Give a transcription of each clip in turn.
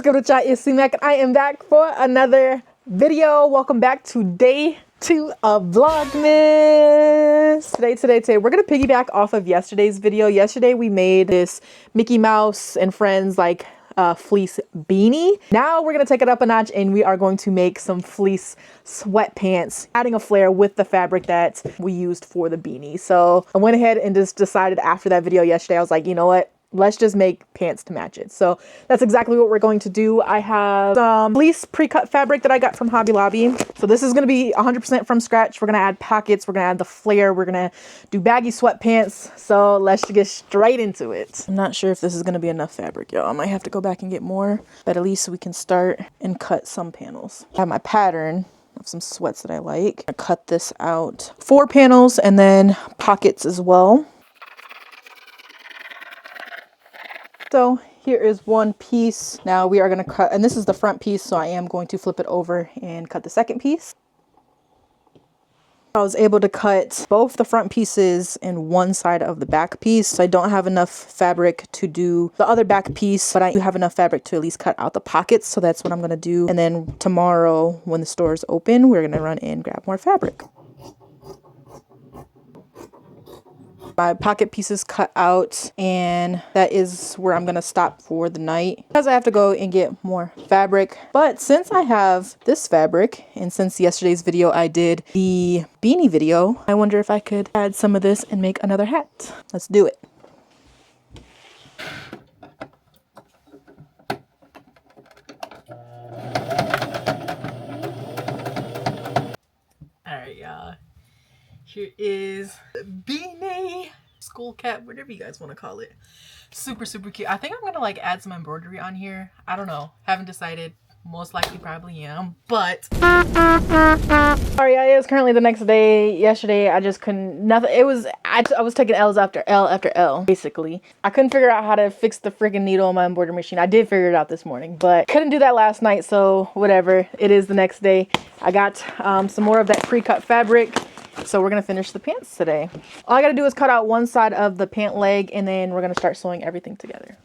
good with y'all? It's C-Mac and I am back for another video. Welcome back to day 2 of Vlogmas. Today, we're gonna piggyback off of yesterday's video. Yesterday we made this Mickey Mouse and Friends like fleece beanie. Now we're gonna take it up a notch and we are going to make some fleece sweatpants, adding a flare with the fabric that we used for the beanie. So I went ahead and just decided after that video yesterday, I was like, you know what? Let's just make pants to match it. So that's exactly what we're going to do. I have some fleece pre-cut fabric that I got from Hobby Lobby. So this is going to be 100% from scratch. We're going to add pockets. We're going to add the flare. We're going to do baggy sweatpants. So let's get straight into it. I'm not sure if this is going to be enough fabric, y'all. I might have to go back and get more, but at least we can start and cut some panels. I have my pattern of some sweats that I like. I cut this out 4 panels and then pockets as well. So here is one piece. Now we are going to cut, and this is the front piece, so I am going to flip it over and cut the second piece. I was able to cut both the front pieces and one side of the back piece. So I don't have enough fabric to do the other back piece, but I do have enough fabric to at least cut out the pockets. So that's what I'm going to do. And then tomorrow when the store is open, we're going to run in and grab more fabric. My pocket pieces cut out, and that is where I'm gonna stop for the night because I have to go and get more fabric. But since I have this fabric, and since yesterday's video I did the beanie video, I wonder if I could add some of this and make another hat. Let's do it. Alright, y'all. Here is the beanie, school cap, whatever you guys want to call it. Super cute. I think I'm gonna like add some embroidery on here. I don't know, haven't decided. Most likely probably am, but sorry, it is currently the next day. Yesterday I just couldn't, nothing. It was I was taking L's after L after L basically. I couldn't figure out how to fix the freaking needle on my embroidery machine. I did figure it out this morning, but couldn't do that last night, so whatever. It is the next day. I got some more of that pre-cut fabric. So we're going to finish the pants today. All I got to do is cut out one side of the pant leg, and then we're going to start sewing everything together.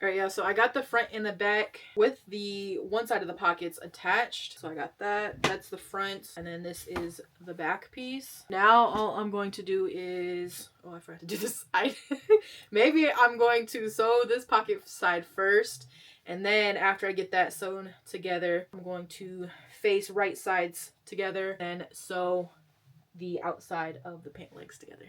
Alright, yeah, so I got the front and the back with the one side of the pockets attached. So I got that. That's the front. And then this is the back piece. Now all I'm going to do is... Oh, I forgot to do this side. Maybe I'm going to sew this pocket side first. And then after I get that sewn together, I'm going to face right sides together and sew the outside of the pant legs together.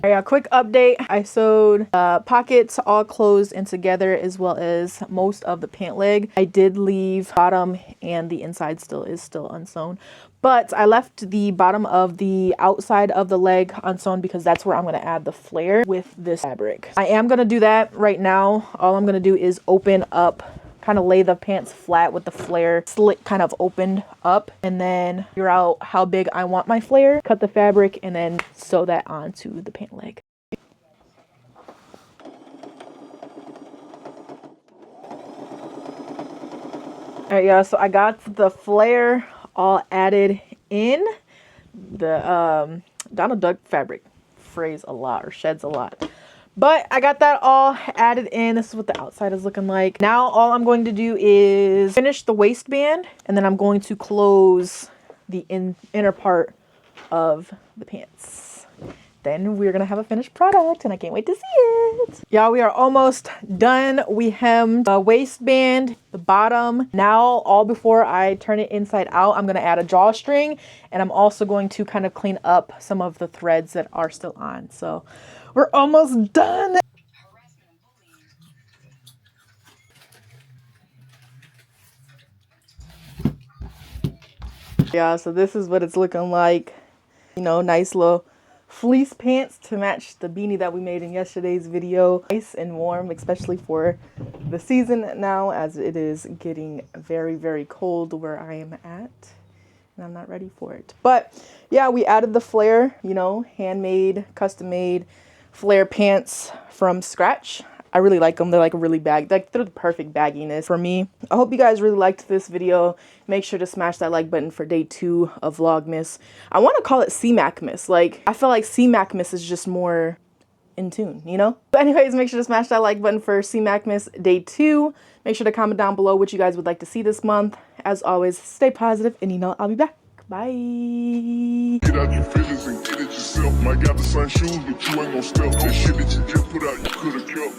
Yeah, quick update. I sewed pockets all closed and together as well as most of the pant leg. I did leave bottom and the inside still unsewn, but I left the bottom of the outside of the leg unsewn because that's where I'm going to add the flare with this fabric. I am going to do that right now. All I'm going to do is open up, kind of lay the pants flat with the flare slit kind of opened up, and then figure out how big I want my flare, cut the fabric, and then sew that onto the pant leg. Alright, yeah, so I got the flare all added in. The Donald Duck fabric frays a lot or sheds a lot. But I got that all added in. This is what the outside is looking like. Now all I'm going to do is finish the waistband, and then I'm going to close the inner part of the pants. Then we're going to have a finished product, and I can't wait to see it. Y'all, we are almost done. We hemmed the waistband, the bottom. Now, all before I turn it inside out, I'm going to add a drawstring, and I'm also going to kind of clean up some of the threads that are still on. So we're almost done. Yeah, so this is what it's looking like. You know, nice little fleece pants to match the beanie that we made in yesterday's video. Nice and warm, especially for the season now, as it is getting very, very cold where I am at. and I'm not ready for it. But yeah, we added the flare, you know, handmade, custom made flare pants from scratch. I really like them. They're like really they're the perfect bagginess for me. I hope you guys really liked this video. Make sure to smash that like button for day 2 of Vlogmas. I want to call it CMACmas. Like, I feel like CMACmas is just more in tune, you know? But anyways, make sure to smash that like button for CMACmas day 2. Make sure to comment down below what you guys would like to see this month. As always, stay positive, and you know, I'll be back. Bye. Get out your feelings and get it yourself. Might got the same shoes, but you ain't gonna step. That shit that you just put out, you could've kept.